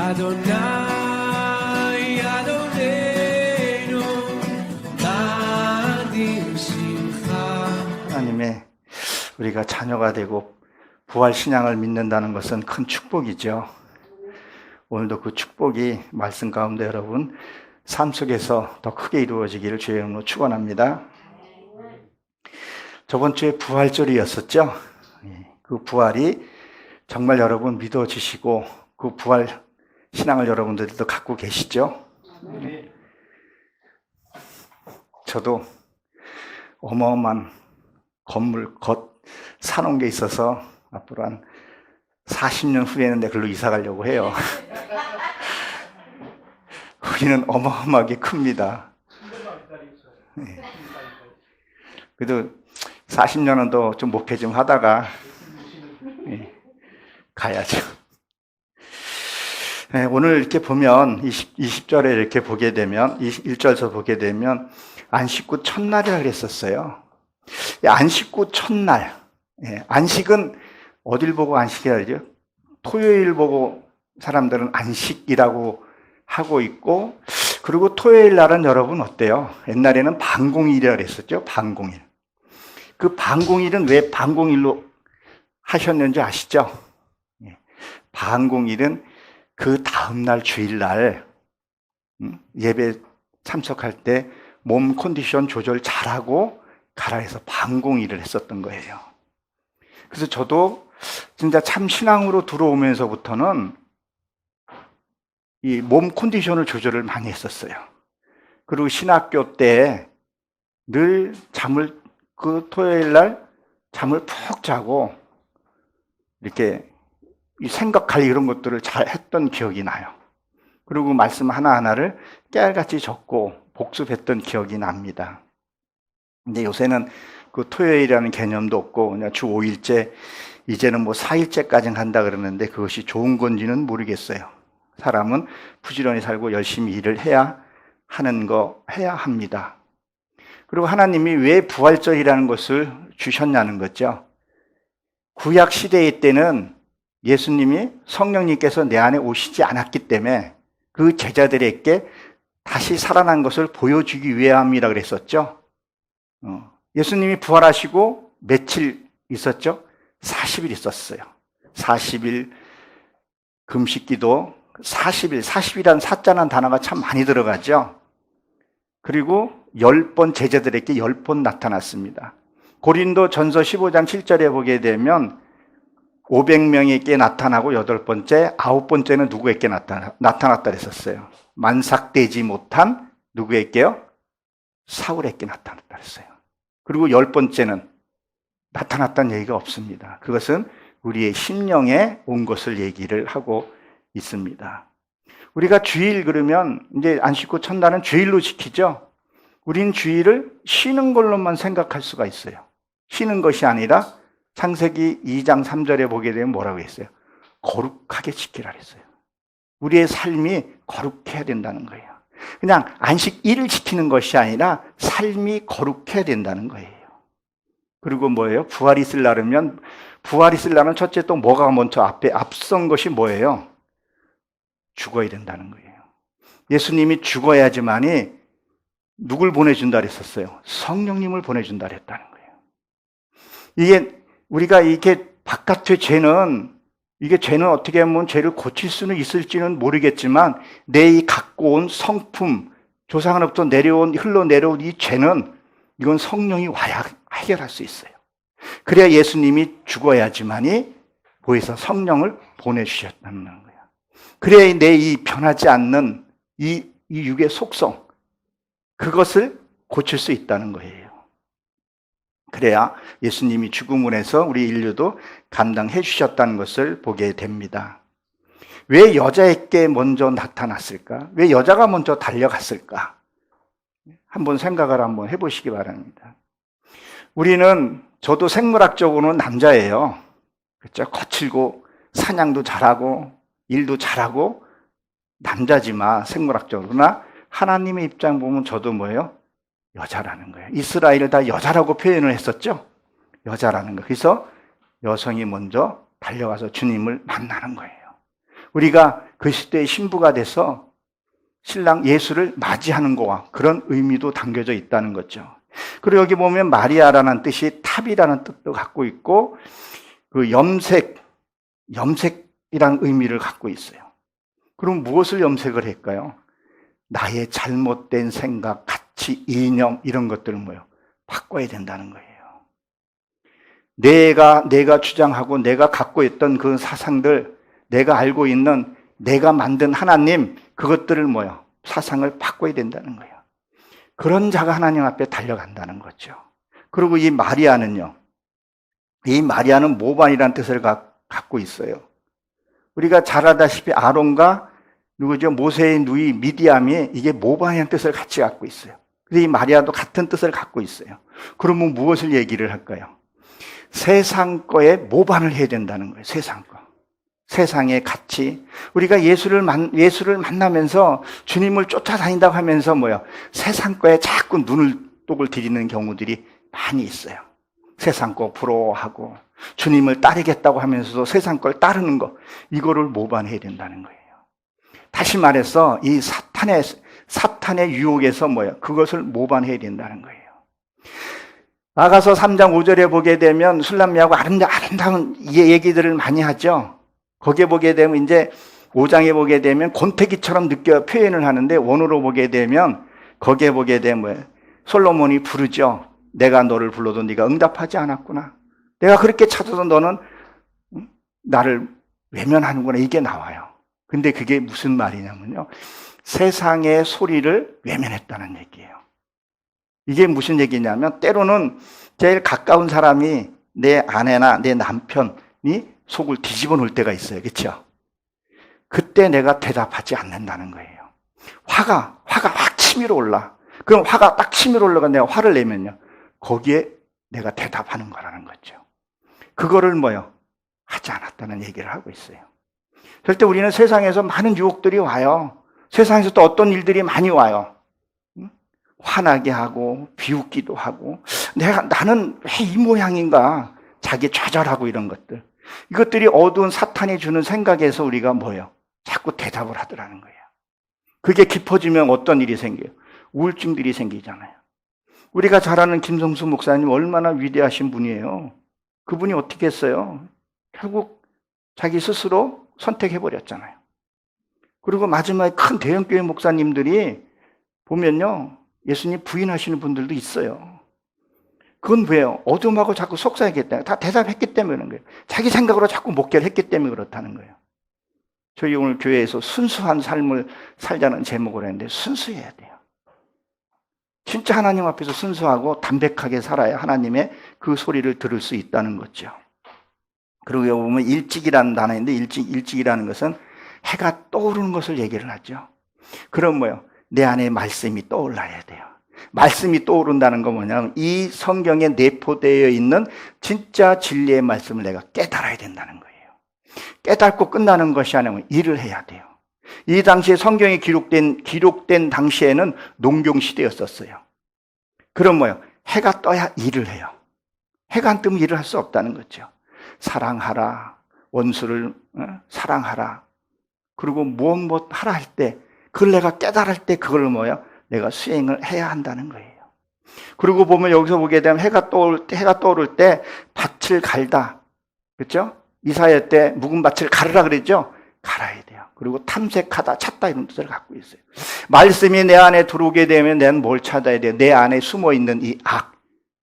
Adonai Adonenu Nadim Simcha. 하나님의 우리가 자녀가 되고 부활 신앙을 믿는다는 것은 큰 축복이죠. 오늘도 그 축복이 말씀 가운데 여러분 삶 속에서 더 크게 이루어지기를 주의 이름으로 축원합니다. 저번 주에 부활절이었었죠. 그 부활이 정말 여러분 믿어지시고 그 부활 신앙을 여러분들도 갖고 계시죠. 저도 어마어마한 건물 사놓은 게 있어서 앞으로 한 40년 후에는 내 글로 이사 가려고 해요. 우리는 어마어마하게 큽니다. 네. 그래도 40년은 더 좀 목회 좀 하다가 가야죠. 네, 오늘 이렇게 보면 20절에 이렇게 보게 되면 21절에서 보게 되면 안식구 첫날이라 그랬었어요. 안식구 첫날. 안식은 어딜 보고 안식이라 그러죠? 토요일 보고 사람들은 안식이라고 하고 있고, 그리고 토요일 날은 여러분 어때요? 옛날에는 반공일이라 그랬었죠? 반공일. 그 반공일은 왜 반공일로 하셨는지 아시죠? 반공일은 그 다음날 주일날 예배 참석할 때 몸 컨디션 조절 잘하고 가라 해서 반공일을 했었던 거예요. 그래서 저도 진짜 참 신앙으로 들어오면서부터는 이 몸 컨디션을 조절을 많이 했었어요. 그리고 신학교 때 늘 그 토요일 날 잠을 푹 자고 이렇게 생각할 이런 것들을 잘 했던 기억이 나요. 그리고 말씀 하나하나를 깨알같이 적고 복습했던 기억이 납니다. 근데 요새는 그 토요일이라는 개념도 없고 그냥 주 5일째, 이제는 뭐 4일째까지 한다 그러는데 그것이 좋은 건지는 모르겠어요. 사람은 부지런히 살고 열심히 일을 해야 합니다. 그리고 하나님이 왜 부활절이라는 것을 주셨냐는 거죠. 구약 시대의 때는 예수님이 성령님께서 내 안에 오시지 않았기 때문에 그 제자들에게 다시 살아난 것을 보여주기 위함이라 그랬었죠. 예수님이 부활하시고 며칠 있었죠? 40일 있었어요. 40일 금식기도 40일이라는 사자는 단어가 참 많이 들어가죠. 그리고 10번 제자들에게 10번 나타났습니다. 고린도 전서 15장 7절에 보게 되면 500명에게 나타나고 8번째, 9번째는 누구에게 나타났다 그랬었어요. 만삭되지 못한 누구에게요? 사울에게 나타났다 그랬어요. 그리고 10번째는 나타났다는 얘기가 없습니다. 그것은 우리의 심령에 온 것을 얘기를 하고 있습니다. 우리가 주일 그러면 이제 안식구 첫날은 주일로 지키죠. 우린 주일을 쉬는 걸로만 생각할 수가 있어요. 쉬는 것이 아니라 창세기 2장 3절에 보게 되면 뭐라고 했어요? 거룩하게 지키라 그랬어요. 우리의 삶이 거룩해야 된다는 거예요. 그냥 안식 일을 지키는 것이 아니라 삶이 거룩해야 된다는 거예요. 그리고 뭐예요? 부활이 있을 날은 첫째 또 뭐가 먼저 앞선 것이 뭐예요? 죽어야 된다는 거예요. 예수님이 죽어야지만이 누굴 보내준다 그랬었어요? 성령님을 보내준다 그랬다는 거예요. 우리가 바깥의 죄는 어떻게 하면 죄를 고칠 수는 있을지는 모르겠지만 내 이 갖고 온 성품, 조상으로부터 흘러내려온 이 죄는 이건 성령이 와야 해결할 수 있어요. 그래야 예수님이 죽어야지만이 보혜사 성령을 보내주셨다는 거예요. 그래야 내 이 변하지 않는 이 육의 속성, 그것을 고칠 수 있다는 거예요. 그래야 예수님이 죽음을 해서 우리 인류도 감당해 주셨다는 것을 보게 됩니다. 왜 여자에게 먼저 나타났을까? 왜 여자가 먼저 달려갔을까? 한번 생각을 한번 해보시기 바랍니다. 저도 생물학적으로는 남자예요. 그렇죠? 거칠고 사냥도 잘하고 일도 잘하고 남자지만 생물학적으로나 하나님의 입장 보면 저도 뭐예요? 여자라는 거예요. 이스라엘을 다 여자라고 표현을 했었죠? 여자라는 거예요. 그래서 여성이 먼저 달려가서 주님을 만나는 거예요. 우리가 그리스도의 신부가 돼서 신랑 예수를 맞이하는 거와 그런 의미도 담겨져 있다는 거죠. 그리고 여기 보면 마리아라는 뜻이 탑이라는 뜻도 갖고 있고 그 염색이라는 의미를 갖고 있어요. 그럼 무엇을 염색을 할까요? 나의 잘못된 생각, 가치, 이념 이런 것들을 뭐요? 바꿔야 된다는 거예요. 내가 주장하고 내가 갖고 있던 그 사상들, 내가 알고 있는 내가 만든 하나님 그것들을 뭐요? 사상을 바꿔야 된다는 거예요. 그런 자가 하나님 앞에 달려간다는 거죠. 그리고 이 마리아는 모반이라는 뜻을 갖고 있어요. 우리가 잘 알다시피 아론과 누구죠? 모세의 누이 미디암이 이게 모반이라는 뜻을 같이 갖고 있어요. 근데 이 마리아도 같은 뜻을 갖고 있어요. 그러면 무엇을 얘기를 할까요? 세상 거에 모반을 해야 된다는 거예요. 세상 거. 세상의 가치. 우리가 예수를 만나면서 주님을 쫓아다닌다고 하면서 세상 거에 자꾸 눈을 똑을 들이는 경우들이 많이 있어요. 세상 거 부러워하고 주님을 따르겠다고 하면서도 세상 걸 따르는 거. 이거를 모반해야 된다는 거예요. 다시 말해서 이 사탄의 유혹에서 그것을 모반해야 된다는 거예요. 아가서 3장 5절에 보게 되면 술람미하고 아름다운 얘기들을 많이 하죠. 거기에 보게 되면 이제 5장에 보게 되면 권태기처럼 표현을 하는데 원어로 보게 되면 거기에 보게 되면 솔로몬이 부르죠. 내가 너를 불러도 네가 응답하지 않았구나. 내가 그렇게 찾아도 너는 나를 외면하는구나. 이게 나와요. 근데 그게 무슨 말이냐면요. 세상의 소리를 외면했다는 얘기예요. 이게 무슨 얘기냐면 때로는 제일 가까운 사람이 내 아내나 내 남편이 속을 뒤집어 놓을 때가 있어요. 그렇죠? 그때 내가 대답하지 않는다는 거예요. 화가 확 치밀어 올라. 그럼 화가 딱 치밀어 올라가 내가 화를 내면요. 거기에 내가 대답하는 거라는 거죠. 그거를 하지 않았다는 얘기를 하고 있어요. 절대 우리는 세상에서 많은 유혹들이 와요. 세상에서 또 어떤 일들이 많이 와요. 화나게 하고 비웃기도 하고 나는 왜 이 모양인가 자기 좌절하고 이런 것들. 이것들이 어두운 사탄이 주는 생각에서 우리가 자꾸 대답을 하더라는 거예요. 그게 깊어지면 어떤 일이 생겨요? 우울증들이 생기잖아요. 우리가 잘 아는 김성수 목사님 얼마나 위대하신 분이에요. 그분이 어떻게 했어요? 결국 자기 스스로 선택해버렸잖아요. 그리고 마지막에 큰 대형교회 목사님들이 보면요. 예수님 부인하시는 분들도 있어요. 그건 왜요? 어둠하고 자꾸 속삭이기 때문에 다 대답했기 때문에 그런 거예요. 자기 생각으로 자꾸 목결을 했기 때문에 그렇다는 거예요. 저희 오늘 교회에서 순수한 삶을 살자는 제목으로 했는데 순수해야 돼요. 진짜 하나님 앞에서 순수하고 담백하게 살아야 하나님의 그 소리를 들을 수 있다는 거죠. 그리고 여기 보면 일찍이라는 단어인데 일찍이라는 것은 해가 떠오르는 것을 얘기를 하죠. 그럼 내 안에 말씀이 떠올라야 돼요. 말씀이 떠오른다는 건 뭐냐면 이 성경에 내포되어 있는 진짜 진리의 말씀을 내가 깨달아야 된다는 거예요. 깨닫고 끝나는 것이 아니면 일을 해야 돼요. 이 당시에 성경이 기록된 당시에는 농경시대였었어요. 그럼 해가 떠야 일을 해요. 해가 안 뜨면 일을 할 수 없다는 거죠. 사랑하라, 원수를 사랑하라. 그리고 무엇 하라 할 때 그걸 내가 깨달을 때 그걸 내가 수행을 해야 한다는 거예요. 그리고 보면 여기서 보게 되면 해가 떠오를 때 밭을 갈다. 그렇죠? 이사야 때 묵은 밭을 가르라 그랬죠? 갈아야 돼요. 그리고 탐색하다, 찾다 이런 뜻을 갖고 있어요. 말씀이 내 안에 들어오게 되면 내는 뭘 찾아야 돼요? 내 안에 숨어 있는 이 악.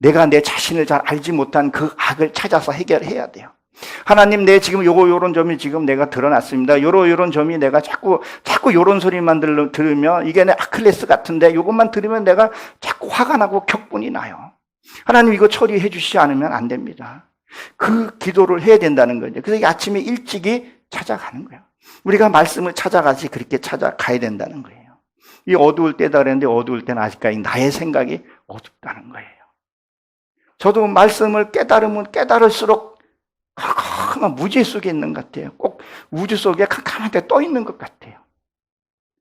내가 내 자신을 잘 알지 못한 그 악을 찾아서 해결해야 돼요. 하나님, 내 지금 요런 점이 지금 내가 드러났습니다. 요런 점이 내가 자꾸 요런 소리만 들으면 이게 내 아킬레스 같은데 요것만 들으면 내가 자꾸 화가 나고 격분이 나요. 하나님 이거 처리해 주시지 않으면 안 됩니다. 그 기도를 해야 된다는 거죠. 그래서 아침에 일찍이 찾아가는 거예요. 우리가 말씀을 찾아가지 그렇게 찾아가야 된다는 거예요. 이 어두울 때다 그랬는데 어두울 때는 아직까지 나의 생각이 어둡다는 거예요. 저도 말씀을 깨달으면 깨달을수록 캄캄한 무지 속에 있는 것 같아요. 꼭 우주 속에 캄캄한 데 떠 있는 것 같아요.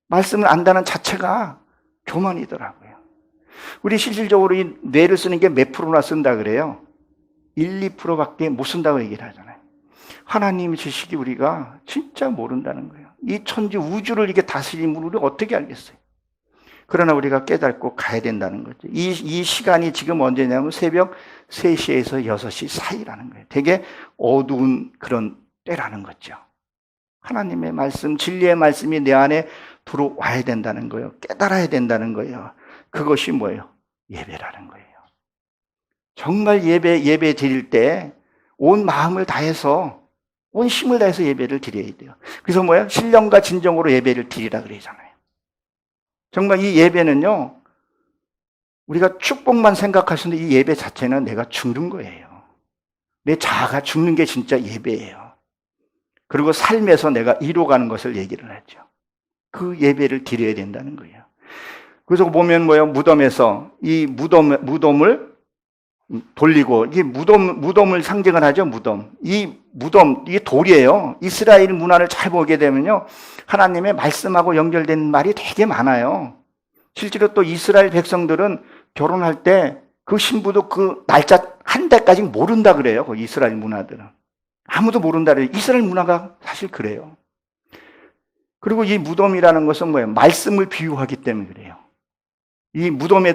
말씀을 안다는 자체가 교만이더라고요. 우리 실질적으로 이 뇌를 쓰는 게 몇 프로나 쓴다 그래요? 1, 2%밖에 못 쓴다고 얘기를 하잖아요. 하나님 지식이 우리가 진짜 모른다는 거예요. 이 천지 우주를 이렇게 다스림을 우리가 어떻게 알겠어요? 그러나 우리가 깨닫고 가야 된다는 거죠. 이 시간이 지금 언제냐면 새벽 3시에서 6시 사이라는 거예요. 되게 어두운 그런 때라는 거죠. 하나님의 말씀, 진리의 말씀이 내 안에 들어와야 된다는 거예요. 깨달아야 된다는 거예요. 그것이 뭐예요? 예배라는 거예요. 정말 예배 드릴 때 온 마음을 다해서, 온 힘을 다해서 예배를 드려야 돼요. 그래서 뭐예요? 신령과 진정으로 예배를 드리라 그러잖아요. 정말 이 예배는요, 우리가 축복만 생각할 수 있는데 이 예배 자체는 내가 죽는 거예요. 내 자아가 죽는 게 진짜 예배예요. 그리고 삶에서 내가 이루어가는 것을 얘기를 하죠. 그 예배를 드려야 된다는 거예요. 그래서 보면 뭐예요? 무덤에서 이 무덤을 돌리고, 이게 무덤을 상징을 하죠, 무덤. 이게 돌이에요. 이스라엘 문화를 잘 보게 되면요, 하나님의 말씀하고 연결된 말이 되게 많아요. 실제로 또 이스라엘 백성들은 결혼할 때 그 신부도 그 날짜 한 달까지 모른다 그래요, 그 이스라엘 문화들은. 아무도 모른다 그래요. 이스라엘 문화가 사실 그래요. 그리고 이 무덤이라는 것은 뭐예요? 말씀을 비유하기 때문에 그래요. 이 무덤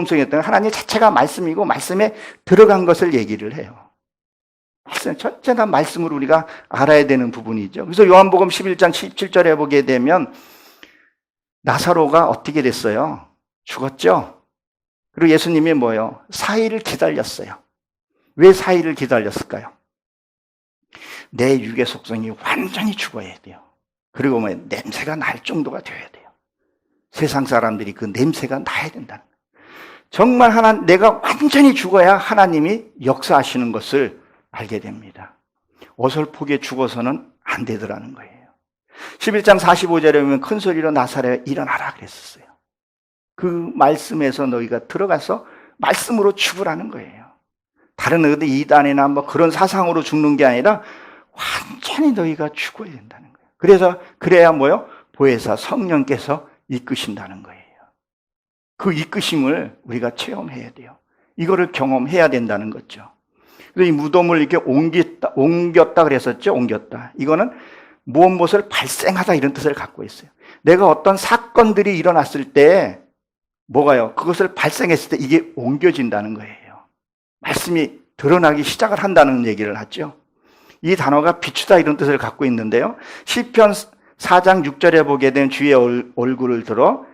속에 있던 하나님 자체가 말씀이고 말씀에 들어간 것을 얘기를 해요. 말씀, 전체 다 말씀으로 우리가 알아야 되는 부분이죠. 그래서 요한복음 11장 17절에 보게 되면 나사로가 어떻게 됐어요? 죽었죠? 그리고 예수님이 뭐예요? 4일을 기다렸어요. 왜 4일을 기다렸을까요? 내 육의 속성이 완전히 죽어야 돼요. 그리고 뭐 냄새가 날 정도가 되어야 돼요. 세상 사람들이 그 냄새가 나야 된다는 거예요. 정말 내가 완전히 죽어야 하나님이 역사하시는 것을 알게 됩니다. 어설프게 죽어서는 안 되더라는 거예요. 11장 45절에 보면 큰 소리로 나사렛 일어나라 그랬었어요. 그 말씀에서 너희가 들어가서 말씀으로 죽으라는 거예요. 다른 어디 이단이나 뭐 그런 사상으로 죽는 게 아니라 완전히 너희가 죽어야 된다는 거예요. 그래야 뭐요? 보혜사 성령께서 이끄신다는 거예요. 그 이끄심을 우리가 체험해야 돼요. 이거를 경험해야 된다는 거죠. 그래서 이 무덤을 이렇게 옮겼다 그랬었죠. 옮겼다. 이거는 무엇을 발생하다 이런 뜻을 갖고 있어요. 내가 어떤 사건들이 일어났을 때 뭐가요? 그것을 발생했을 때 이게 옮겨진다는 거예요. 말씀이 드러나기 시작을 한다는 얘기를 하죠. 이 단어가 비추다 이런 뜻을 갖고 있는데요. 시편 4장 6절에 보게 된 주의 얼굴을 들어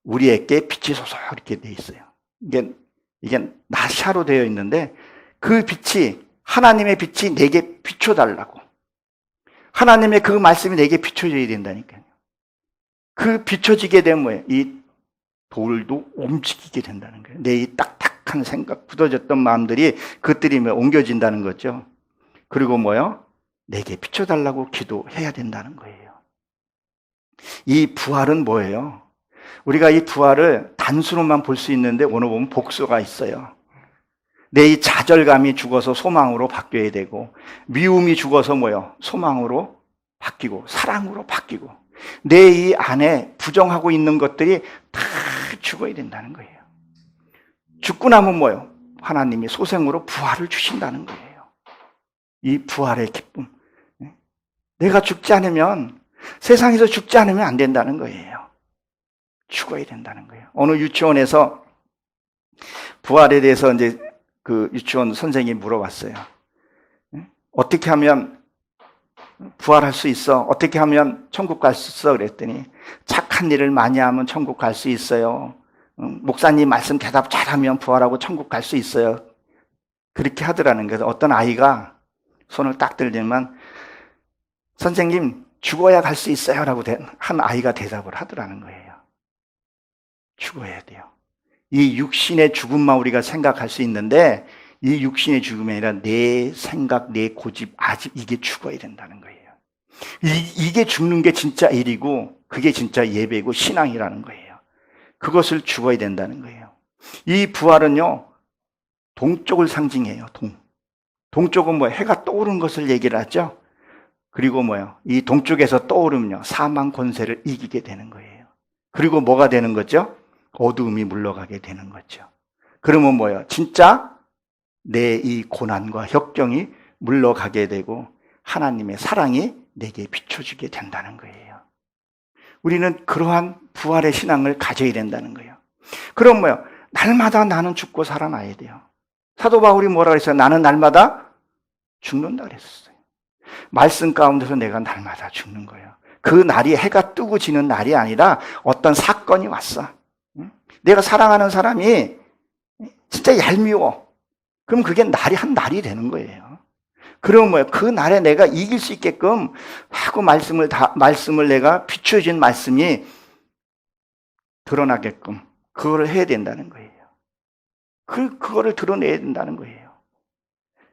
우리에게 비치소서 이렇게 돼 있어요. 이게 나샤로 되어 있는데 그 빛이, 하나님의 빛이 내게 비춰달라고. 하나님의 그 말씀이 내게 비춰져야 된다니까요. 그 비춰지게 되면 뭐예요? 이 돌도 움직이게 된다는 거예요. 내 이 딱딱한 생각, 굳어졌던 마음들이 그들이 옮겨진다는 거죠. 그리고 뭐요? 내게 비춰달라고 기도해야 된다는 거예요. 이 부활은 뭐예요? 우리가 이 부활을 단수로만 볼 수 있는데 오늘 보면 복수가 있어요. 내 이 좌절감이 죽어서 소망으로 바뀌어야 되고, 미움이 죽어서 뭐예요? 소망으로 바뀌고 사랑으로 바뀌고, 내 이 안에 부정하고 있는 것들이 다 죽어야 된다는 거예요. 죽고 나면 뭐예요? 하나님이 소생으로 부활을 주신다는 거예요. 이 부활의 기쁨. 내가 죽지 않으면, 세상에서 죽지 않으면 안 된다는 거예요. 죽어야 된다는 거예요. 어느 유치원에서 부활에 대해서 이제 그 유치원 선생님이 물어봤어요. 어떻게 하면 부활할 수 있어? 어떻게 하면 천국 갈 수 있어? 그랬더니 착한 일을 많이 하면 천국 갈 수 있어요. 목사님 말씀 대답 잘하면 부활하고 천국 갈 수 있어요. 그렇게 하더라는 거예요. 어떤 아이가 손을 딱 들더니만 선생님 죽어야 갈 수 있어요 라고 한 아이가 대답을 하더라는 거예요. 죽어야 돼요. 이 육신의 죽음만 우리가 생각할 수 있는데 이 육신의 죽음이 아니라 내 생각, 내 고집, 아집 이게 죽어야 된다는 거예요. 이게 죽는 게 진짜 일이고 그게 진짜 예배고 신앙이라는 거예요. 그것을 죽어야 된다는 거예요. 이 부활은요 동쪽을 상징해요. 동쪽은 뭐 해가 떠오르는 것을 얘기를 하죠. 그리고 뭐요? 이 동쪽에서 떠오르면요 사망 권세를 이기게 되는 거예요. 그리고 뭐가 되는 거죠? 어두움이 물러가게 되는 거죠. 그러면 뭐예요? 진짜 내 이 고난과 역경이 물러가게 되고 하나님의 사랑이 내게 비춰지게 된다는 거예요. 우리는 그러한 부활의 신앙을 가져야 된다는 거예요. 그럼 뭐요? 날마다 나는 죽고 살아나야 돼요. 사도 바울이 뭐라 그랬어요? 나는 날마다 죽는다 그랬어요. 말씀 가운데서 내가 날마다 죽는 거예요. 그 날이 해가 뜨고 지는 날이 아니라 어떤 사건이 왔어. 내가 사랑하는 사람이 진짜 얄미워. 그럼 그게 한 날이 되는 거예요. 그럼 뭐예요? 그 날에 내가 이길 수 있게끔 하고 말씀을 내가 비춰진 말씀이 드러나게끔 그거를 해야 된다는 거예요. 그거를 드러내야 된다는 거예요.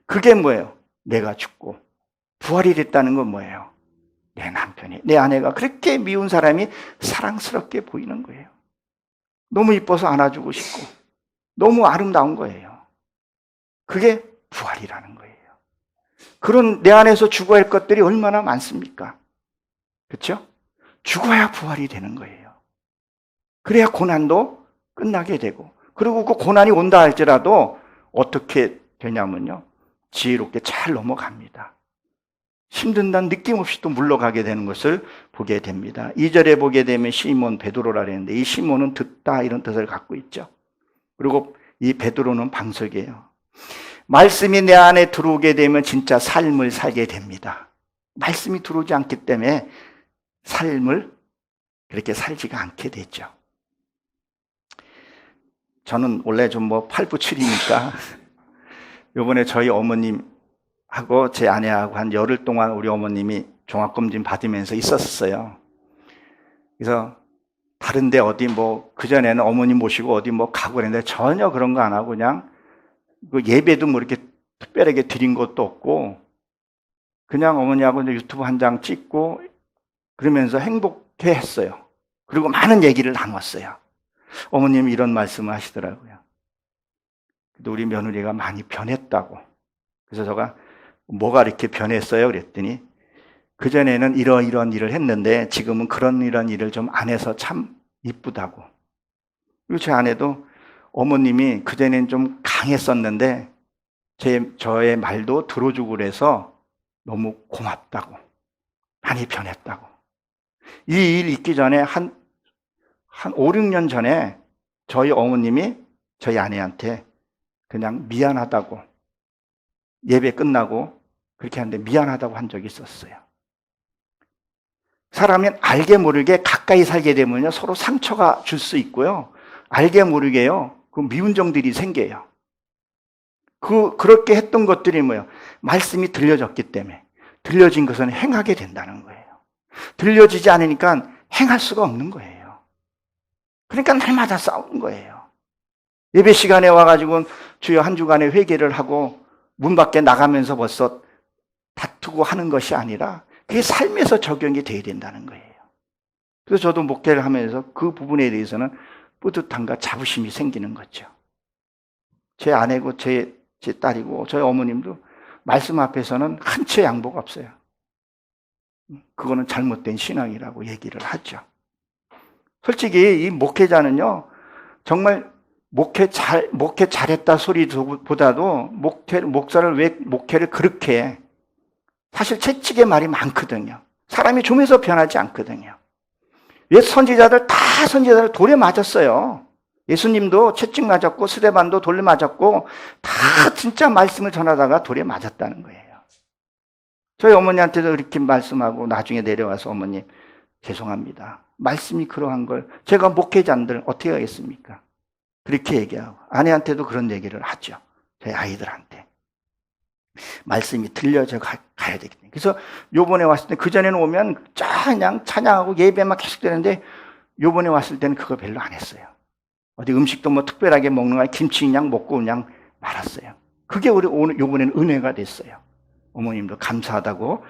그게 뭐예요? 내가 죽고 부활이 됐다는 건 뭐예요? 내 남편이, 내 아내가 그렇게 미운 사람이 사랑스럽게 보이는 거예요. 너무 이뻐서 안아주고 싶고 너무 아름다운 거예요. 그게 부활이라는 거예요. 그런 내 안에서 죽어야 할 것들이 얼마나 많습니까? 그렇죠? 죽어야 부활이 되는 거예요. 그래야 고난도 끝나게 되고, 그리고 그 고난이 온다 할지라도 어떻게 되냐면요, 지혜롭게 잘 넘어갑니다. 힘든다는 느낌 없이 또 물러가게 되는 것을 보게 됩니다. 2절에 보게 되면 시몬 베드로라 그랬는데, 이 시몬은 듣다 이런 뜻을 갖고 있죠. 그리고 이 베드로는 방석이에요. 말씀이 내 안에 들어오게 되면 진짜 삶을 살게 됩니다. 말씀이 들어오지 않기 때문에 삶을 그렇게 살지가 않게 되죠. 저는 원래 좀 8부 7이니까 요번에 저희 어머님하고 제 아내하고 한 열흘 동안 우리 어머님이 종합검진 받으면서 있었어요. 그래서 다른데 어디 그전에는 어머님 모시고 어디 가고 그랬는데 전혀 그런 거 안 하고 그냥 예배도 이렇게 특별하게 드린 것도 없고 그냥 어머니하고 이제 유튜브 한 장 찍고 그러면서 행복해 했어요. 그리고 많은 얘기를 나눴어요. 어머님이 이런 말씀을 하시더라고요. 그래도 우리 며느리가 많이 변했다고. 그래서 제가 뭐가 이렇게 변했어요? 그랬더니 그전에는 이런 일을 했는데 지금은 이런 일을 좀 안 해서 참 이쁘다고. 그리고 제 아내도 어머님이 그전에는 좀 강했었는데 저의 말도 들어주고 그래서 너무 고맙다고. 많이 변했다고. 이 일 있기 전에 한 5, 6년 전에 저희 어머님이 저희 아내한테 그냥 미안하다고, 예배 끝나고 그렇게 하는데 미안하다고 한 적이 있었어요. 사람이 알게 모르게 가까이 살게 되면요, 서로 상처가 줄 수 있고요, 알게 모르게요, 그 미운정들이 생겨요. 그렇게 했던 것들이 뭐예요? 말씀이 들려졌기 때문에. 들려진 것은 행하게 된다는 거예요. 들려지지 않으니까 행할 수가 없는 거예요. 그러니까 날마다 싸우는 거예요. 예배 시간에 와가지고 주여 한 주간의 회개를 하고 문 밖에 나가면서 벌써 다투고 하는 것이 아니라 그게 삶에서 적용이 돼야 된다는 거예요. 그래서 저도 목회를 하면서 그 부분에 대해서는 뿌듯함과 자부심이 생기는 거죠. 제 아내고 제 딸이고 저희 어머님도 말씀 앞에서는 한치의 양보가 없어요. 그거는 잘못된 신앙이라고 얘기를 하죠. 솔직히 이 목회자는요, 정말 목회 잘했다 소리보다도 목사를 왜 목회를 그렇게 해? 사실 채찍의 말이 많거든요. 사람이 좀해서 변하지 않거든요. 왜 선지자들 돌에 맞았어요. 예수님도 채찍 맞았고 스데반도 돌에 맞았고 다 진짜 말씀을 전하다가 돌에 맞았다는 거예요. 저희 어머니한테도 그렇게 말씀하고 나중에 내려와서 어머님 죄송합니다. 말씀이 그러한 걸 제가 목회자들 어떻게 하겠습니까? 그렇게 얘기하고 아내한테도 그런 얘기를 하죠. 저희 아이들한테. 말씀이 들려져 가야 되거든요. 그래서 요번에 왔을 때 그전에는 오면 그냥 찬양하고 예배만 계속 되는데 요번에 왔을 때는 그거 별로 안 했어요. 어디 음식도 특별하게 먹는 거 김치 그냥 먹고 그냥 말았어요. 그게 요번에는 은혜가 됐어요. 어머님도 감사하다고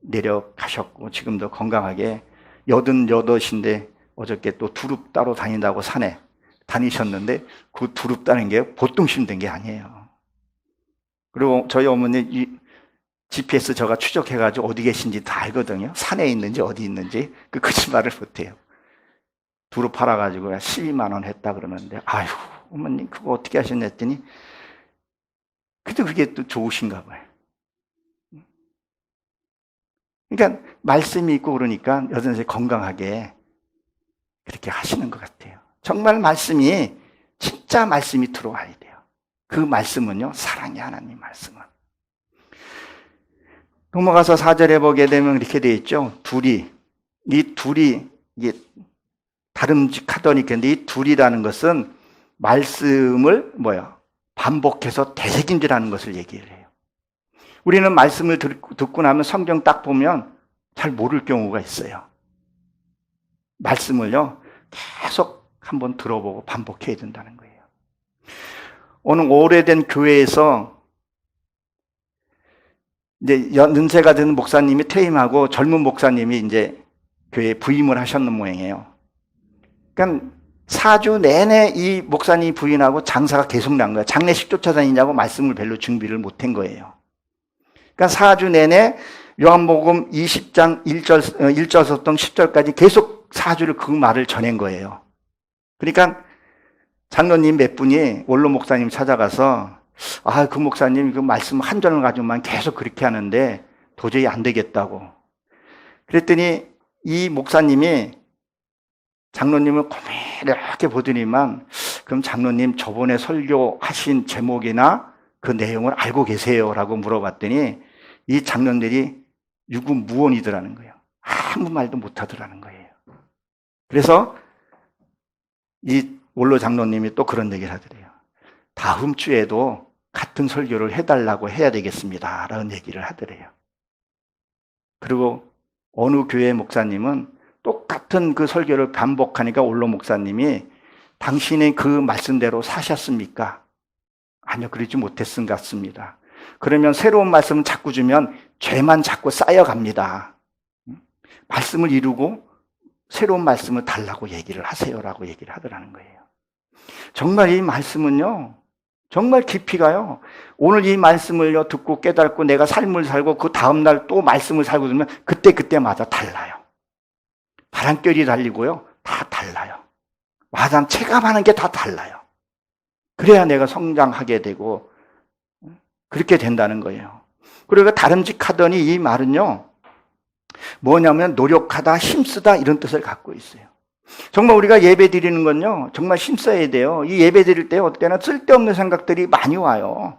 내려가셨고 지금도 건강하게 88인데 어저께 또 두릅 따러 다닌다고 산에 다니셨는데 그 두릅 따는 게 보통 힘든 게 아니에요. 그리고 저희 어머니 GPS 제가 추적해가지고 어디 계신지 다 알거든요. 산에 있는지 어디 있는지 그 거짓말을 못해요. 두릅 팔아가지고 12만 원 했다 그러는데 아유 어머님 그거 어떻게 하셨냐 했더니 그래도 그게 또 좋으신가 봐요. 그러니까 말씀이 있고 그러니까 여전히 건강하게 그렇게 하시는 것 같아요. 정말 말씀이 진짜 말씀이 들어와야 돼요. 그 말씀은요, 사랑의 하나님 말씀은. 넘어가서 4절에 보게 되면 이렇게 되어 있죠. 이 둘이 이게 다름직하더니, 근데 이 둘이라는 것은 말씀을 반복해서 되새김질하는 것을 얘기를 해요. 우리는 말씀을 듣고 나면 성경 딱 보면 잘 모를 경우가 있어요. 말씀을요, 계속 한번 들어보고 반복해야 된다는 거예요. 어느 오래된 교회에서 이제 연세가 된 목사님이 퇴임하고 젊은 목사님이 이제 교회에 부임을 하셨는 모양이에요. 그러니까 4주 내내 이 목사님이 부임하고 장사가 계속 난 거예요. 장례식조차 다니냐고 말씀을 별로 준비를 못한 거예요. 그러니까 4주 내내 요한복음 20장 1절부터 10절까지 계속 4주를 그 말을 전한 거예요. 그러니까 장로님 몇 분이 원로 목사님 찾아가서 그 목사님 그 말씀 한 절을 가지고만 계속 그렇게 하는데 도저히 안 되겠다고. 그랬더니 이 목사님이 장로님을 고민하게 보더니만, 그럼 장로님 저번에 설교하신 제목이나 그 내용을 알고 계세요? 라고 물어봤더니 이 장로들이 유구무원이더라는 거예요. 아무 말도 못하더라는 거예요. 그래서 이 원로 장로님이 또 그런 얘기를 하더래요. 다음 주에도 같은 설교를 해달라고 해야 되겠습니다. 라는 얘기를 하더래요. 그리고 어느 교회 목사님은 똑같은 그 설교를 반복하니까 원로 목사님이 당신의 그 말씀대로 사셨습니까? 아니요, 그러지 못했은 것 같습니다. 그러면 새로운 말씀을 자꾸 주면 죄만 자꾸 쌓여갑니다. 말씀을 이루고 새로운 말씀을 달라고 얘기를 하세요라고 얘기를 하더라는 거예요. 정말 이 말씀은요, 정말 깊이 가요. 오늘 이 말씀을요 듣고 깨닫고 내가 삶을 살고 그 다음날 또 말씀을 살고 들으면 그때마다 달라요. 바람결이 달리고요, 다 달라요. 마당 체감하는 게 다 달라요. 그래야 내가 성장하게 되고 그렇게 된다는 거예요. 그리고 다름직하더니 이 말은요, 뭐냐면 노력하다, 힘쓰다 이런 뜻을 갖고 있어요. 정말 우리가 예배 드리는 건요, 정말 힘써야 돼요. 이 예배 드릴 때 어때나 쓸데없는 생각들이 많이 와요.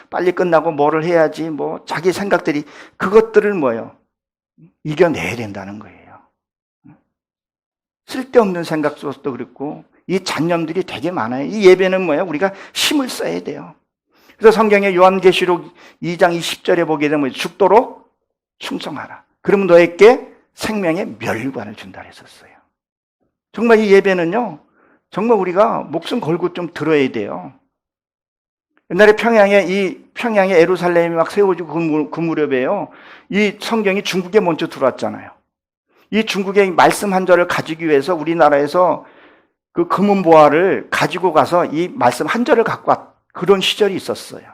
빨리 끝나고 뭐를 해야지, 자기 생각들이, 그것들을 이겨내야 된다는 거예요. 쓸데없는 생각 속도 그렇고, 이 잡념들이 되게 많아요. 이 예배는 우리가 힘을 써야 돼요. 그래서 성경에 요한계시록 2장 20절에 보게 되면 죽도록 충성하라. 그러면 너에게 생명의 멸류관을 준다 했었어요. 정말 이 예배는요, 정말 우리가 목숨 걸고 좀 들어야 돼요. 옛날에 평양에 예루살렘이 막 세워지고 그 무렵에요, 이 성경이 중국에 먼저 들어왔잖아요. 이 중국의 말씀 한 절을 가지기 위해서 우리나라에서 그 금은보화를 가지고 가서 이 말씀 한 절을 갖고 왔, 그런 시절이 있었어요.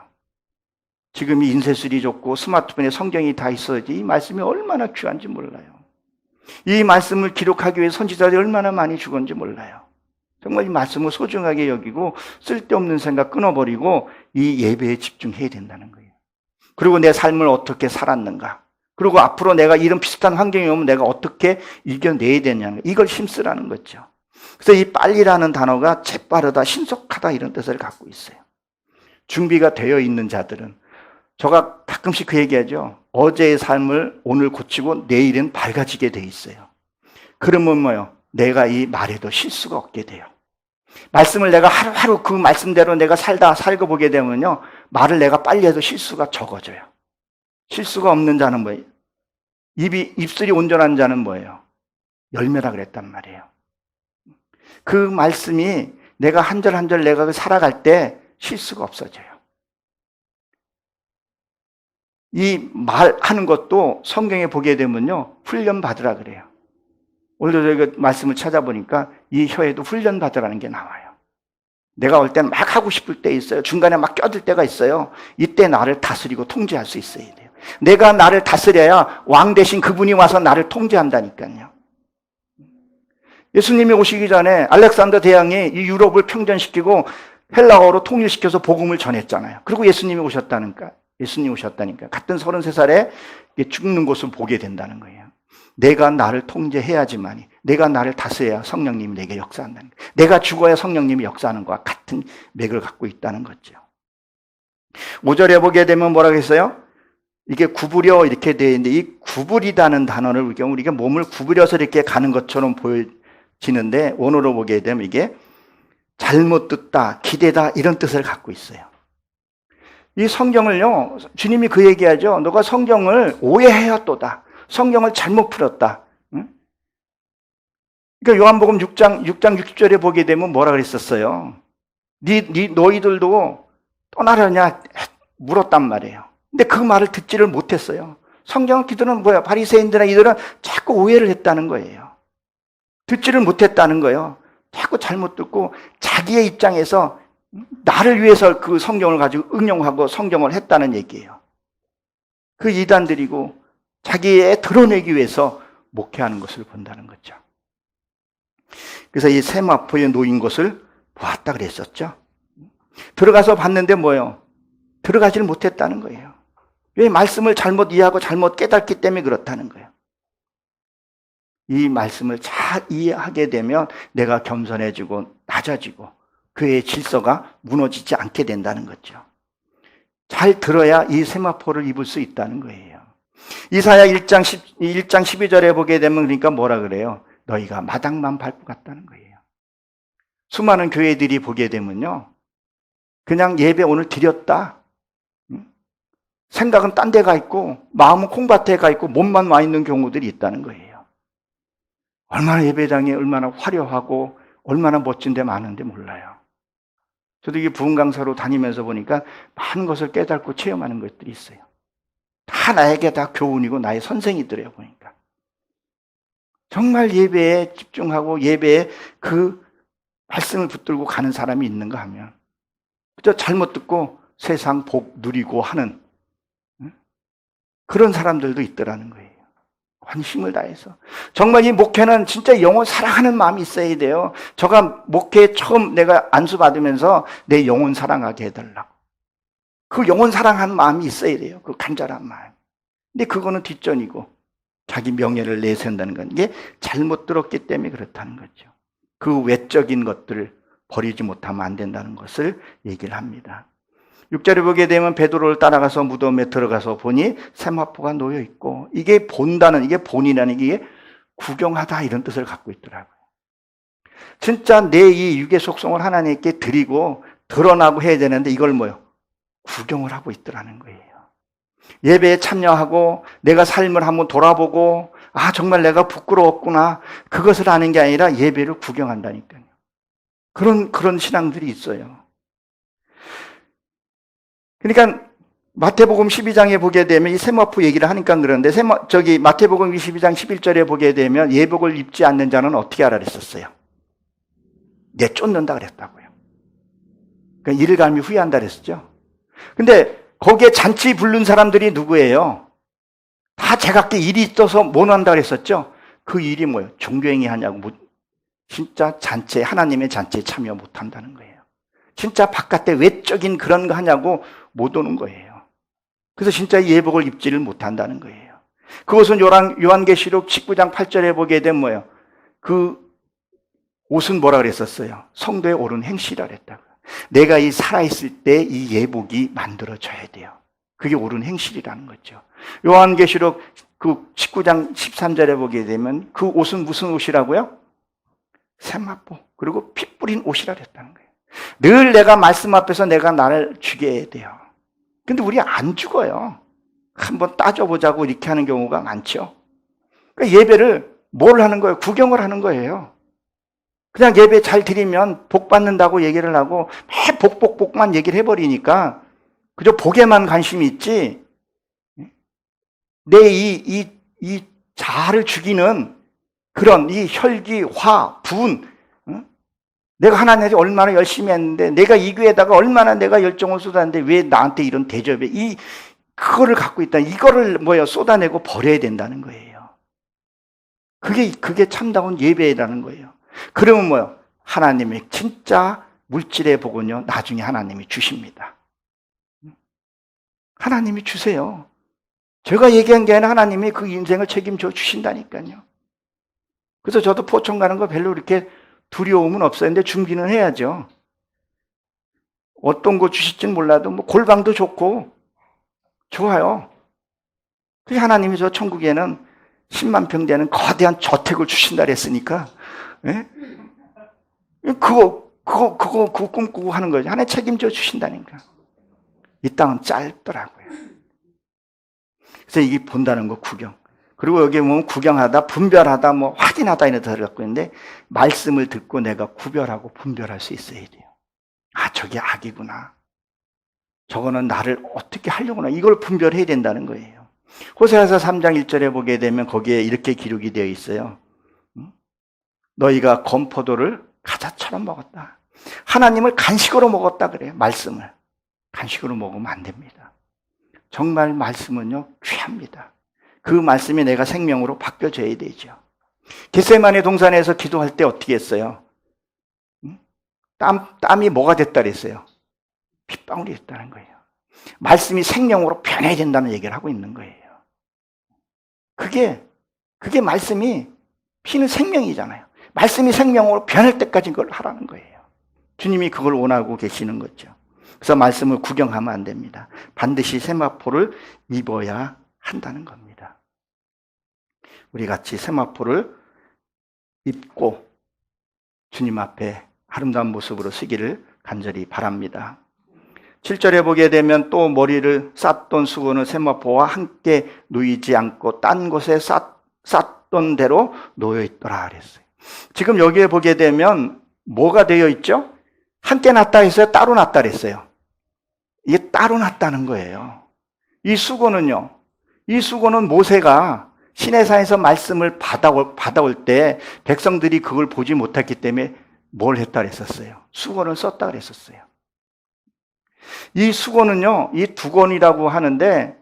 지금 이 인쇄술이 좋고 스마트폰에 성경이 다 있어야지 이 말씀이 얼마나 귀한지 몰라요. 이 말씀을 기록하기 위해 선지자들이 얼마나 많이 죽었는지 몰라요. 정말 이 말씀을 소중하게 여기고 쓸데없는 생각 끊어버리고 이 예배에 집중해야 된다는 거예요. 그리고 내 삶을 어떻게 살았는가, 그리고 앞으로 내가 이런 비슷한 환경이 오면 내가 어떻게 이겨내야 되냐는 거예요. 이걸 힘쓰라는 거죠. 그래서 이 빨리라는 단어가 재빠르다, 신속하다 이런 뜻을 갖고 있어요. 준비가 되어 있는 자들은, 제가 가끔씩 그 얘기하죠. 어제의 삶을 오늘 고치고 내일은 밝아지게 돼 있어요. 그러면 내가 이 말에도 실수가 없게 돼요. 말씀을 내가 하루하루 그 말씀대로 내가 살고 보게 되면요, 말을 내가 빨리 해도 실수가 적어져요. 실수가 없는 자는 뭐예요? 입술이 온전한 자는 뭐예요? 열매라 그랬단 말이에요. 그 말씀이 내가 한 절 한 절 내가 살아갈 때 실수가 없어져요. 이 말하는 것도 성경에 보게 되면요, 훈련 받으라 그래요. 오늘도 저희가 말씀을 찾아보니까 이 혀에도 훈련 받으라는 게 나와요. 내가 올 때는 막 하고 싶을 때 있어요. 중간에 막 껴들 때가 있어요. 이때 나를 다스리고 통제할 수 있어야 돼요. 내가 나를 다스려야 왕 대신 그분이 와서 나를 통제한다니까요. 예수님이 오시기 전에 알렉산더 대왕이 이 유럽을 평전시키고 헬라어로 통일시켜서 복음을 전했잖아요. 그리고 예수님이 오셨다니까. 예수님 오셨다니까. 같은 33살에 죽는 것을 보게 된다는 거예요. 내가 나를 통제해야지만이, 내가 나를 다스려야 성령님이 내게 역사한다는 거예요. 내가 죽어야 성령님이 역사하는 것과 같은 맥을 갖고 있다는 거죠. 5절에 보게 되면 뭐라고 했어요? 이게 구부려 이렇게 되어 있는데, 이 구부리다는 단어를 우리가 몸을 구부려서 이렇게 가는 것처럼 보여지는데, 원어로 보게 되면 이게 잘못 듣다, 기대다 이런 뜻을 갖고 있어요. 이 성경을요, 주님이 그 얘기하죠. 너가 성경을 오해하였도다. 성경을 잘못 풀었다. 응? 그러니까 요한복음 6장 60절에 보게 되면 뭐라 그랬었어요? 너희들도 떠나려냐 물었단 말이에요. 근데 그 말을 듣지를 못했어요. 성경 기도는 뭐야? 바리새인들이나 이들은 자꾸 오해를 했다는 거예요. 듣지를 못했다는 거예요. 자꾸 잘못 듣고 자기의 입장에서 나를 위해서 그 성경을 가지고 응용하고 성경을 했다는 얘기예요. 그 이단들이고 자기의 드러내기 위해서 목회하는 것을 본다는 거죠. 그래서 이 세마포에 놓인 것을 보았다 그랬었죠. 들어가서 봤는데 뭐예요? 들어가지를 못했다는 거예요. 왜? 말씀을 잘못 이해하고 잘못 깨닫기 때문에 그렇다는 거예요. 이 말씀을 잘 이해하게 되면 내가 겸손해지고 낮아지고 그의 질서가 무너지지 않게 된다는 거죠. 잘 들어야 이 세마포를 입을 수 있다는 거예요. 이사야 1장 12절에 보게 되면 그러니까 뭐라 그래요? 너희가 마당만 밟고 갔다는 거예요. 수많은 교회들이 보게 되면요, 그냥 예배 오늘 드렸다, 생각은 딴 데 가 있고 마음은 콩밭에 가 있고 몸만 와 있는 경우들이 있다는 거예요. 얼마나 예배당이 얼마나 화려하고 얼마나 멋진 데 많은데 몰라요. 저도 이게 부흥 강사로 다니면서 보니까 많은 것을 깨닫고 체험하는 것들이 있어요. 다 나에게 다 교훈이고 나의 선생이더래요, 보니까. 정말 예배에 집중하고 예배에 그 말씀을 붙들고 가는 사람이 있는가 하면 그저 잘못 듣고 세상 복 누리고 하는 그런 사람들도 있더라는 거예요. 관심을 다해서. 정말 이 목회는 진짜 영혼 사랑하는 마음이 있어야 돼요. 저가 목회 처음 내가 안수 받으면서 내 영혼 사랑하게 해달라고. 그 영혼 사랑하는 마음이 있어야 돼요. 그 간절한 마음. 근데 그거는 뒷전이고 자기 명예를 내세운다는 건 이게 잘못 들었기 때문에 그렇다는 거죠. 그 외적인 것들을 버리지 못하면 안 된다는 것을 얘기를 합니다. 6절에 보게 되면 베드로를 따라가서 무덤에 들어가서 보니 세마포가 놓여 있고, 이게 본다는, 이게 본이라는 게 구경하다 이런 뜻을 갖고 있더라고요. 진짜 내 이 육의 속성을 하나님께 드리고 드러나고 해야 되는데 이걸 뭐요? 구경을 하고 있더라는 거예요. 예배에 참여하고 내가 삶을 한번 돌아보고 아 정말 내가 부끄러웠구나 그것을 아는 게 아니라 예배를 구경한다니까요. 그런 신앙들이 있어요. 그러니까 마태복음 12장에 보게 되면 이 세마포 얘기를 하니까 그런데 마태복음 22장 11절에 보게 되면 예복을 입지 않는 자는 어떻게 하라 그랬었어요? 내쫓는다 그랬다고요. 그러니까 이를 갈미 후회한다 그랬었죠. 근데 거기에 잔치 부른 사람들이 누구예요? 다 제각기 일이 있어서 못 한다 그랬었죠. 그 일이 뭐예요? 종교행위 하냐고. 진짜 잔치에, 하나님의 잔치에 참여 못 한다는 거예요. 진짜 바깥에 외적인 그런 거 하냐고 못 오는 거예요. 그래서 진짜 예복을 입지를 못한다는 거예요. 그것은 요한계시록 19장 8절에 보게 되면 뭐예요? 그 옷은 뭐라 그랬었어요? 성도의 옳은 행실이라 그랬다고요. 내가 이 살아있을 때 이 예복이 만들어져야 돼요. 그게 옳은 행실이라는 거죠. 요한계시록 그 19장 13절에 보게 되면 그 옷은 무슨 옷이라고요? 세마포, 그리고 피 뿌린 옷이라 그랬다는 거예요. 늘 내가 말씀 앞에서 내가 나를 죽여야 돼요. 근데 우리 안 죽어요. 한번 따져보자고 이렇게 하는 경우가 많죠. 그러니까 예배를 뭘 하는 거예요? 구경을 하는 거예요. 그냥 예배 잘 드리면 복 받는다고 얘기를 하고 매 복만 얘기를 해버리니까 그저 복에만 관심이 있지 내 이 자아를 죽이는 그런 이 혈기, 화, 분, 내가 하나님한테 얼마나 열심히 했는데 내가 이 교회에다가 얼마나 내가 열정을 쏟았는데 왜 나한테 이런 대접에 그거를 갖고 있다. 이거를 쏟아내고 버려야 된다는 거예요. 그게 참다운 예배라는 거예요. 그러면 뭐요? 하나님의 진짜 물질의 복은요 나중에 하나님이 주십니다. 하나님이 주세요. 제가 얘기한 게 아니라 하나님이 그 인생을 책임져 주신다니까요. 그래서 저도 포청 가는 거 별로 그렇게 두려움은 없어요. 근데 준비는 해야죠. 어떤 거 주실지는 몰라도 뭐 골방도 좋고 좋아요. 그 하나님이 저 천국에는 10만 평 되는 거대한 저택을 주신다 그랬으니까, 예? 그거 꿈꾸고 하는 거죠. 하나님 책임져 주신다니까. 이 땅은 짧더라고요. 그래서 이게 본다는 거 구경. 그리고 여기 보면 구경하다, 분별하다, 뭐 확인하다 이런 거 들어갔고 있는데 말씀을 듣고 내가 구별하고 분별할 수 있어야 돼요. 아, 저게 악이구나. 저거는 나를 어떻게 하려구나. 이걸 분별해야 된다는 거예요. 호세아서 3장 1절에 보게 되면 거기에 이렇게 기록이 되어 있어요. 너희가 건포도를 가자처럼 먹었다. 하나님을 간식으로 먹었다 그래요. 말씀을. 간식으로 먹으면 안 됩니다. 정말 말씀은요, 귀합니다. 그 말씀이 내가 생명으로 바뀌어져야 되죠. 겟세마네 동산에서 기도할 때 어떻게 했어요? 땀이 뭐가 됐다 그랬어요? 핏방울이 됐다는 거예요. 말씀이 생명으로 변해야 된다는 얘기를 하고 있는 거예요. 그게 말씀이, 피는 생명이잖아요. 말씀이 생명으로 변할 때까지 그걸 하라는 거예요. 주님이 그걸 원하고 계시는 거죠. 그래서 말씀을 구경하면 안 됩니다. 반드시 세마포를 입어야 한다는 겁니다. 우리 같이 세마포를 입고 주님 앞에 아름다운 모습으로 서기를 간절히 바랍니다. 7절에 보게 되면 또 머리를 쌌던 수건을 세마포와 함께 놓이지 않고 딴 곳에 쌌던 대로 놓여 있더라 그랬어요. 지금 여기에 보게 되면 뭐가 되어 있죠? 함께 놨다 했어요? 따로 놨다 그랬어요? 이게 따로 놨다는 거예요. 이 수건은요, 이 수건은 모세가 시내산에서 말씀을 받아올 때 백성들이 그걸 보지 못했기 때문에 뭘 했다 그랬었어요? 수건을 썼다 그랬었어요. 이 수건은요, 이 두건이라고 하는데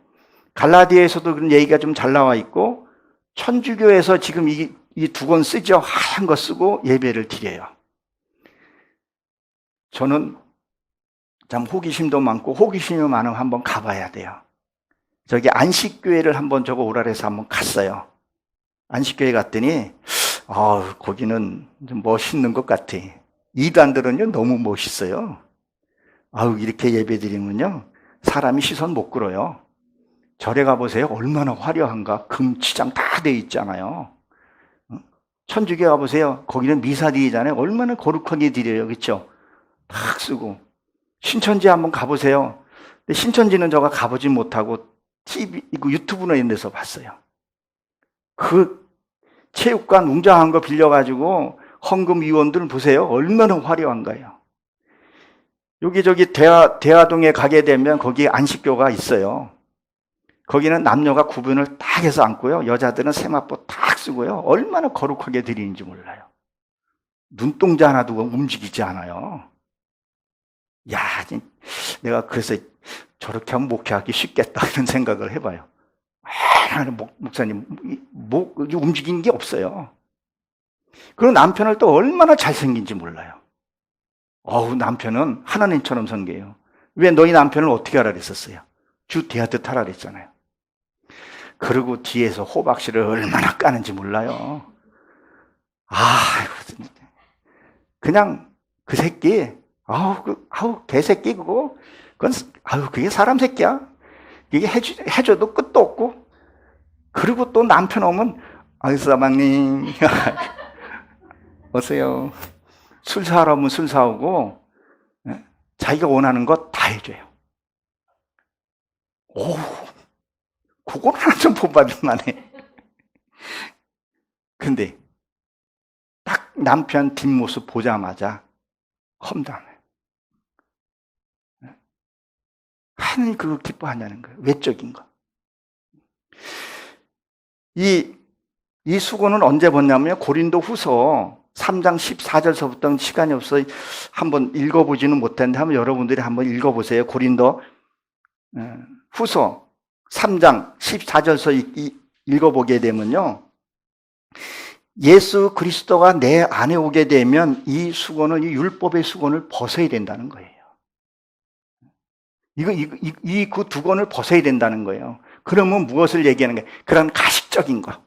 갈라디아에서도 그런 얘기가 좀 잘 나와 있고 천주교에서 지금 이 두건 쓰죠. 하얀 거 쓰고 예배를 드려요. 저는 참 호기심도 많고 호기심이 많으면 한번 가봐야 돼요. 저기 안식교회를 한번 저거 오라 해서 한번 갔어요. 안식교회 갔더니 거기는 좀 멋있는 것 같아. 이단들은요 너무 멋있어요. 이렇게 예배드리면요 사람이 시선 못 끌어요. 절에 가보세요. 얼마나 화려한가. 금치장 다 돼 있잖아요. 천주교 가보세요. 거기는 미사 드리잖아요. 얼마나 거룩하게 드려요. 그렇죠? 탁 쓰고. 신천지 한번 가보세요. 근데 신천지는 제가 가보지 못하고 TV, 유튜브나 이런 데서 봤어요. 그 체육관 웅장한 거 빌려가지고 헌금 위원들 보세요. 얼마나 화려한가요. 여기저기 대화동에 가게 되면 거기 안식교가 있어요. 거기는 남녀가 구분을 딱 해서 앉고요. 여자들은 세마포 딱 쓰고요. 얼마나 거룩하게 드리는지 몰라요. 눈동자 하나도 움직이지 않아요. 야, 내가 그래서 저렇게 하면 목회하기 쉽겠다 이런 생각을 해봐요. 목사님, 움직이는 게 없어요. 그리고 남편을 또 얼마나 잘생긴지 몰라요. 남편은 하나님처럼 섬겨요. 왜 너희 남편을 어떻게 하라 그랬었어요? 주 대하듯 하라 그랬잖아요. 그리고 뒤에서 호박씨를 얼마나 까는지 몰라요. 그냥 그 새끼, 개새끼 그거, 그게 사람 새끼야. 이게 해줘도 끝도 없고. 그리고 또 남편 오면, 사방님, 오세요. 술 사러 오면 술 사오고, 자기가 원하는 거 다 해줘요. 그건 하나 좀 본받을만해. 근데, 딱 남편 뒷모습 보자마자 험담해. 하나님 그거 기뻐한다는 거예요. 외적인 거. 이 수고는 언제 봤냐면 고린도 후서 3장 14절서부터 시간이 없어 한번 읽어보지는 못했는데 한번 여러분들이 한번 읽어보세요. 고린도 후서 3장 14절서 읽어보게 되면요. 예수 그리스도가 내 안에 오게 되면 이 수건을, 이 율법의 수건을 벗어야 된다는 거예요. 그 두 권을 벗어야 된다는 거예요. 그러면 무엇을 얘기하는 거예요? 그런 가식적인 거.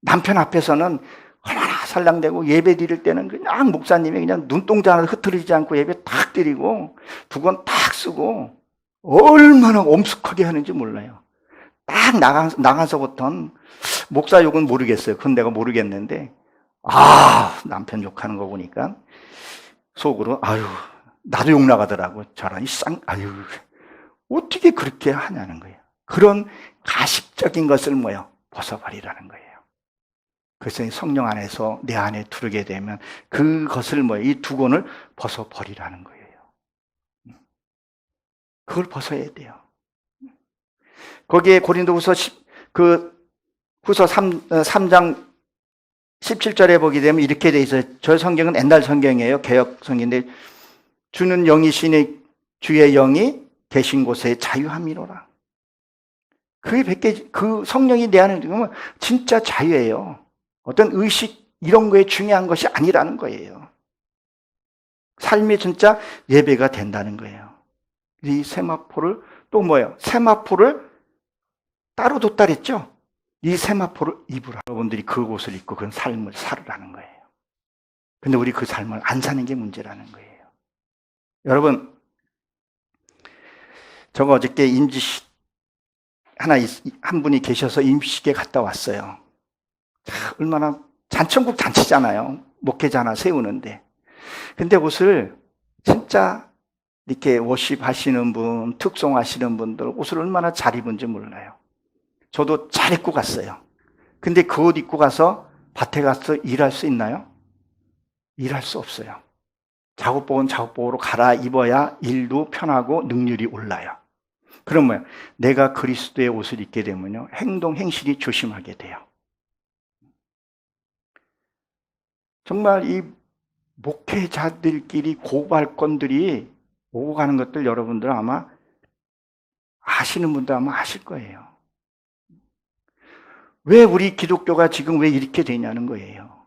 남편 앞에서는 얼마나 살랑대고 예배 드릴 때는 그냥 목사님이 그냥 눈동자 하나 흐트러지지 않고 예배 탁 드리고 두 권 탁 쓰고 얼마나 엄숙하게 하는지 몰라요. 딱 나가서부터는 목사 욕은 모르겠어요. 그건 내가 모르겠는데 남편 욕하는 거 보니까 속으로 나도 욕 나가더라고. 저런 어떻게 그렇게 하냐는 거예요. 그런 가식적인 것을 벗어버리라는 거예요. 그래서 성령 안에서 내 안에 두르게 되면 그것을 이 두 권을 벗어버리라는 거예요. 그걸 벗어야 돼요. 거기에 고린도후서 후서 3장 17절에 보게 되면 이렇게 돼 있어요. 저 성경은 옛날 성경이에요. 개역 성경인데 주는 영이시니 주의 영이 계신 곳에 자유함이로라. 그 성령이 내 안에 들어오면 진짜 자유예요. 어떤 의식 이런 거에 중요한 것이 아니라는 거예요. 삶이 진짜 예배가 된다는 거예요. 이 세마포를 또 세마포를 따로 뒀다 그랬죠? 이 세마포를 입으라. 여러분들이 그곳을 입고 그런 삶을 살으라는 거예요. 근데 우리 그 삶을 안 사는 게 문제라는 거예요. 여러분, 저거 어저께 임시식 한 분이 계셔서 임시식에 갔다 왔어요. 얼마나 잔천국 잔치잖아요. 목회자 하나 세우는데. 근데 옷을 진짜 이렇게 워십 하시는 분, 특송 하시는 분들 옷을 얼마나 잘 입은지 몰라요. 저도 잘 입고 갔어요. 근데 그 옷 입고 가서 밭에 가서 일할 수 있나요? 일할 수 없어요. 작업복은 작업복으로 갈아입어야 일도 편하고 능률이 올라요. 그럼 내가 그리스도의 옷을 입게 되면요, 행동, 행실이 조심하게 돼요. 정말 이 목회자들끼리 고발건들이 오고 가는 것들 여러분들 아마 아시는 분들 아마 아실 거예요. 왜 우리 기독교가 지금 왜 이렇게 되냐는 거예요.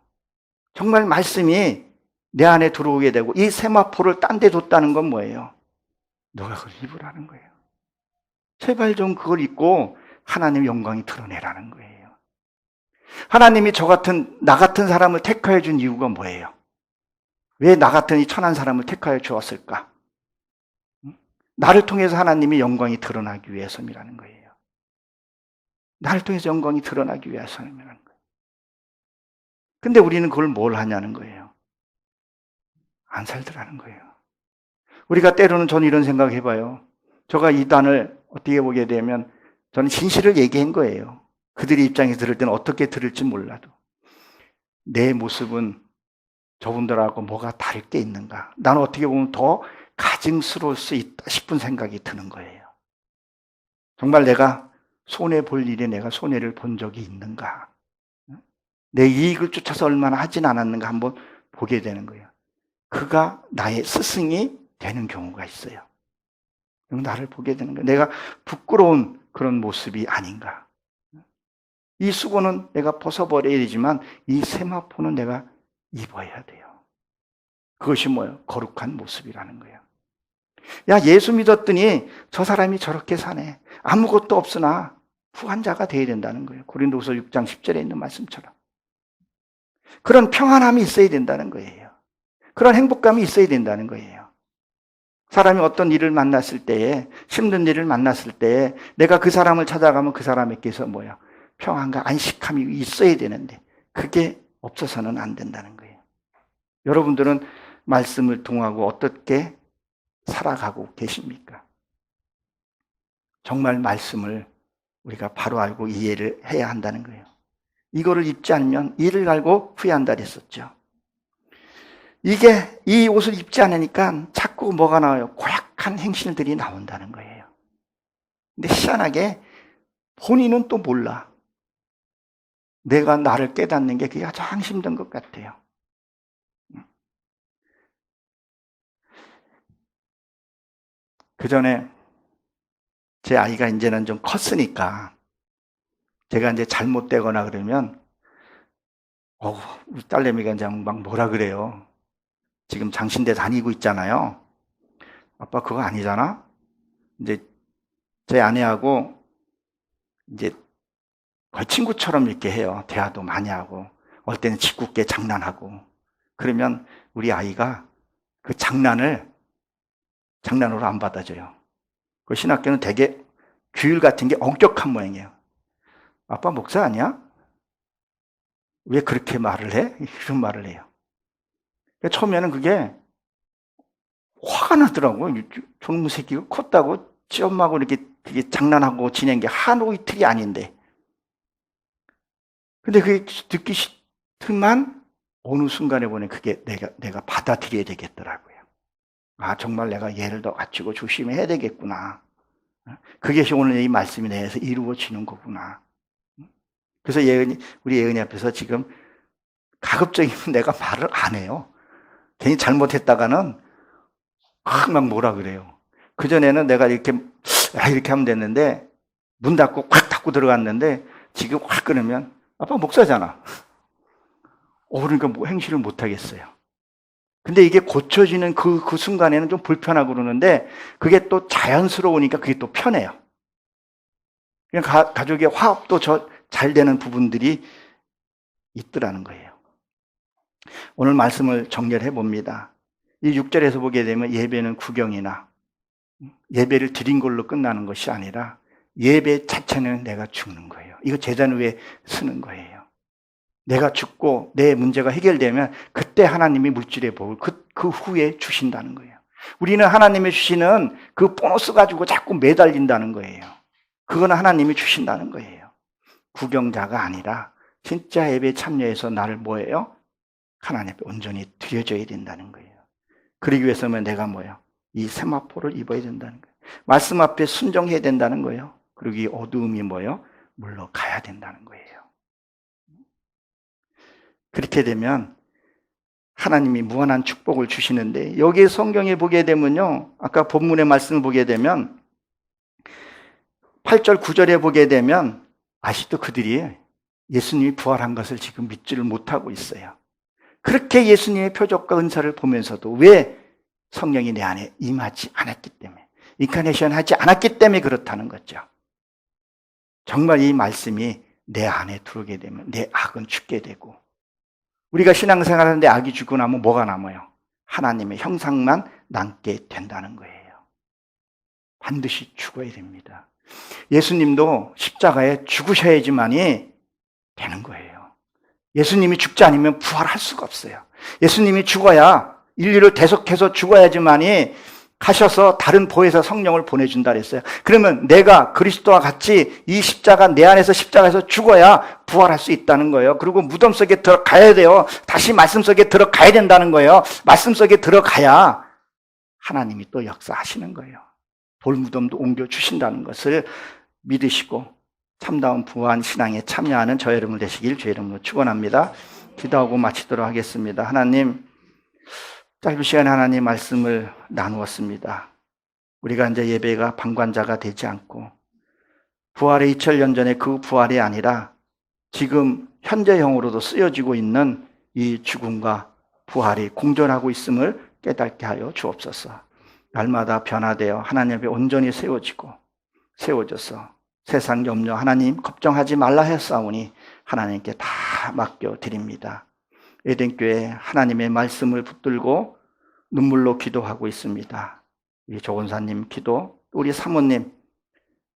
정말 말씀이 내 안에 들어오게 되고 이 세마포를 딴 데 뒀다는 건 뭐예요? 너가 그걸 입으라는 거예요. 제발 좀 그걸 입고 하나님의 영광이 드러내라는 거예요. 하나님이 나 같은 사람을 택하여 준 이유가 뭐예요? 왜 나 같은 이 천한 사람을 택하여 주었을까? 나를 통해서 하나님의 영광이 드러나기 위해서이라는 거예요. 나를 통해서 영광이 드러나기 위해서이라는 거예요. 근데 우리는 그걸 뭘 하냐는 거예요. 안 살더라는 거예요. 우리가 때로는 저는 이런 생각 해봐요. 제가 이 단을 어떻게 보게 되면 저는 진실을 얘기한 거예요. 그들의 입장에서 들을 때는 어떻게 들을지 몰라도 내 모습은 저분들하고 뭐가 다를 게 있는가? 나는 어떻게 보면 더 가증스러울 수 있다 싶은 생각이 드는 거예요. 정말 내가 손해볼 일에 내가 손해를 본 적이 있는가? 내 이익을 쫓아서 얼마나 하진 않았는가 한번 보게 되는 거예요. 그가 나의 스승이 되는 경우가 있어요. 나를 보게 되는 거예요. 내가 부끄러운 그런 모습이 아닌가? 이 수고는 내가 벗어버려야 되지만 이 세마포는 내가 입어야 돼요. 그것이 뭐예요? 거룩한 모습이라는 거예요. 야, 예수 믿었더니 저 사람이 저렇게 사네. 아무것도 없으나 후한 자가 되어야 된다는 거예요. 고린도후서 6장 10절에 있는 말씀처럼. 그런 평안함이 있어야 된다는 거예요. 그런 행복감이 있어야 된다는 거예요. 사람이 어떤 일을 만났을 때에, 힘든 일을 만났을 때에 내가 그 사람을 찾아가면 그 사람에게서 평안과 안식함이 있어야 되는데 그게 없어서는 안 된다는 거예요. 여러분들은 말씀을 통하고 어떻게 살아가고 계십니까? 정말 말씀을 우리가 바로 알고 이해를 해야 한다는 거예요. 이거를 입지 않으면 이를 알고 후회한다 그랬었죠. 이 옷을 입지 않으니까 자꾸 뭐가 나와요? 고약한 행실들이 나온다는 거예요. 근데 희한하게 본인은 또 몰라. 내가 나를 깨닫는 게 그게 가장 힘든 것 같아요. 그 전에 제 아이가 이제는 좀 컸으니까 제가 이제 잘못되거나 그러면 우리 딸내미가 이제 막 뭐라 그래요. 지금 장신대 다니고 있잖아요. 아빠 그거 아니잖아? 이제 제 아내하고 이제 거의 친구처럼 이렇게 해요. 대화도 많이 하고, 어떨 때는 짓궂게 장난하고. 그러면 우리 아이가 그 장난으로 안 받아줘요. 그 신학교는 되게 규율 같은 게 엄격한 모양이에요. 아빠 목사 아니야? 왜 그렇게 말을 해? 이런 말을 해요. 처음에는 그게 화가 나더라고요. 저놈의 새끼가 컸다고 찌엄마고 이렇게 장난하고 지낸 게 하루 이틀이 아닌데. 근데 그게 듣기 싫지만 어느 순간에 보니 그게 내가 받아들여야 되겠더라고요. 아, 정말 내가 얘를 더 갖추고 조심해야 되겠구나. 그것이 오늘 이 말씀이 내에서 이루어지는 거구나. 그래서 우리 예은이 앞에서 지금 가급적이면 내가 말을 안 해요. 괜히 잘못했다가는 막 뭐라 그래요. 그전에는 내가 이렇게 하면 됐는데 문 닫고 확 닫고 들어갔는데 지금 확 끊으면 아빠 목사잖아. 그러니까 뭐 행실을 못 하겠어요. 근데 이게 고쳐지는 그 순간에는 좀 불편하고 그러는데 그게 또 자연스러우니까 그게 또 편해요. 그냥 가족의 화합도 잘 되는 부분들이 있더라는 거예요. 오늘 말씀을 정리해 봅니다. 이 6절에서 보게 되면 예배는 구경이나 예배를 드린 걸로 끝나는 것이 아니라 예배 자체는 내가 죽는 거예요. 이거 제단 위에 쓰는 거예요. 내가 죽고 내 문제가 해결되면 그때 하나님이 물질의 복을 그 후에 주신다는 거예요. 우리는 하나님이 주시는 그 보너스 가지고 자꾸 매달린다는 거예요. 그거는 하나님이 주신다는 거예요. 구경자가 아니라 진짜 예배에 참여해서 나를 뭐예요? 하나님 앞에 온전히 드려져야 된다는 거예요. 그러기 위해서는 내가 뭐예요? 이 세마포를 입어야 된다는 거예요. 말씀 앞에 순종해야 된다는 거예요. 그리고 이 어두움이 뭐예요? 물러가야 된다는 거예요. 그렇게 되면 하나님이 무한한 축복을 주시는데 여기 성경에 보게 되면요. 아까 본문의 말씀을 보게 되면 8절 9절에 보게 되면 아직도 그들이 예수님이 부활한 것을 지금 믿지를 못하고 있어요. 그렇게 예수님의 표적과 은사를 보면서도 왜 성령이 내 안에 임하지 않았기 때문에 인카네이션 하지 않았기 때문에 그렇다는 거죠. 정말 이 말씀이 내 안에 들어오게 되면 내 악은 죽게 되고 우리가 신앙생활하는데 악이 죽고 나면 뭐가 남아요? 하나님의 형상만 남게 된다는 거예요. 반드시 죽어야 됩니다. 예수님도 십자가에 죽으셔야지만이 되는 거예요. 예수님이 죽지 않으면 부활할 수가 없어요. 예수님이 죽어야 인류를 대속해서 죽어야지만이 가셔서 다른 보혜사 성령을 보내준다 그랬어요. 그러면 내가 그리스도와 같이 이 십자가 내 안에서 십자가에서 죽어야 부활할 수 있다는 거예요. 그리고 무덤 속에 들어가야 돼요. 다시 말씀 속에 들어가야 된다는 거예요. 말씀 속에 들어가야 하나님이 또 역사하시는 거예요. 돌무덤도 옮겨주신다는 것을 믿으시고 참다운 부활 신앙에 참여하는 저 여러분 되시길 주의 이름으로 축원합니다. 기도하고 마치도록 하겠습니다. 하나님, 짧은 시간에 하나님 말씀을 나누었습니다. 우리가 이제 예배가 방관자가 되지 않고 부활의 2000년 전에 그 부활이 아니라 지금 현재형으로도 쓰여지고 있는 이 죽음과 부활이 공존하고 있음을 깨닫게 하여 주옵소서. 날마다 변화되어 하나님 앞에 온전히 세워져서 세상 염려 하나님 걱정하지 말라 하였사오니 하나님께 다 맡겨드립니다. 에덴교회 하나님의 말씀을 붙들고 눈물로 기도하고 있습니다. 우리 조권사님 기도, 우리 사모님,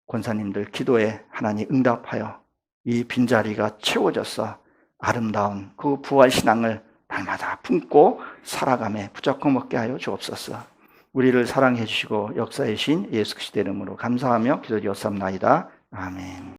권사님들 기도에 하나님 응답하여 이 빈자리가 채워져서 아름다운 그 부활신앙을 날마다 품고 살아가며 부족함 없게 하여 주옵소서. 우리를 사랑해 주시고 역사의 신 예수 그리스도 이름으로 감사하며 기도드렸사옵나이다. 아멘.